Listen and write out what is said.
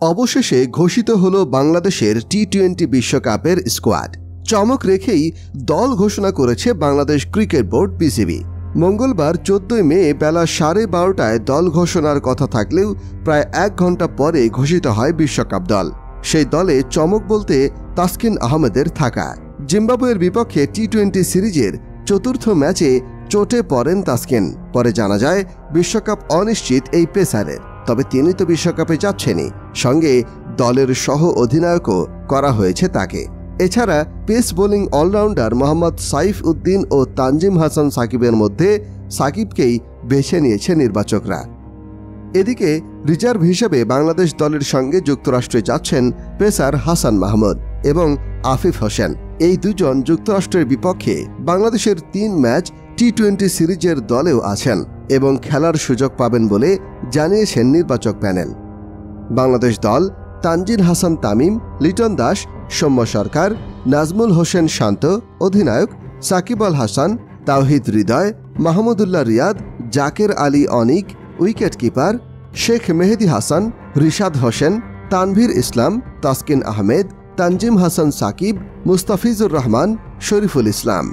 অবশেষে ঘোষিত হলো বাংলাদেশের টি-20 বিশ্বকাপের স্কোয়াড। চমক রেখেই দল ঘোষণা করেছে বাংলাদেশ ক্রিকেট বোর্ড বিসিবি। মঙ্গলবার 14 মে বেলা 12:30টায় দল ঘোষণার কথা থাকলেও প্রায় 1 ঘন্টা পরে ঘোষিত হয় বিশ্বকাপ দল। সেই দলে চমক বলতে তাসকিন আহমেদের থাকা। জিম্বাবুয়ের বিপক্ষে টি-20 সিরিজের চতুর্থ ম্যাচে চোটে পড়েন তাসকিন। পরে জানা যায় বিশ্বকাপ অনিশ্চিত এই পেসারের, তবে তিনি তো বিশ্বকাপে যাচ্ছেনই, সঙ্গে দলের সহ অধিনায়কও করা হয়েছে তাকে। এছাড়া pace bowling allrounder Mohammad Saif Uddin ও তানজিম হাসান সাকিবের মধ্যে সাকিবকেই বেছে নিয়েছে নির্বাচকরা। এদিকে রিজার্ভ হিসেবে বাংলাদেশ দলের সঙ্গে যুক্তরাষ্ট্রে যাচ্ছেন পেসার হাসান মাহমুদ এবং আফিফ হোসেন। এই দুজন যুক্তরাষ্ট্রের বিপক্ষে বাংলাদেশের 3 ম্যাচ টি-20 সিরিজের দলেও আছেন এবং খেলার সুযোগ পাবেন বলে জানিয়েছেন নির্বাচক প্যানেল। বাংলাদেশ দল তানজিল হাসান তামিম, লিটন দাস, সৌম্য সরকার, নাজমুল হোসেন শান্ত অধিনায়ক, সাকিব আল হাসান, তাওহিদ হৃদয়, মাহমুদুল্লাহ রিয়াদ, জাকের আলী অনিক উইকেট কিপার, শেখ মেহেদী হাসান, রিশাদ হোসেন, তানভীর ইসলাম, তাসকিন আহমেদ, তানজিম হাসান সাকিব, মুস্তাফিজুর রহমান, শরীফুল ইসলাম।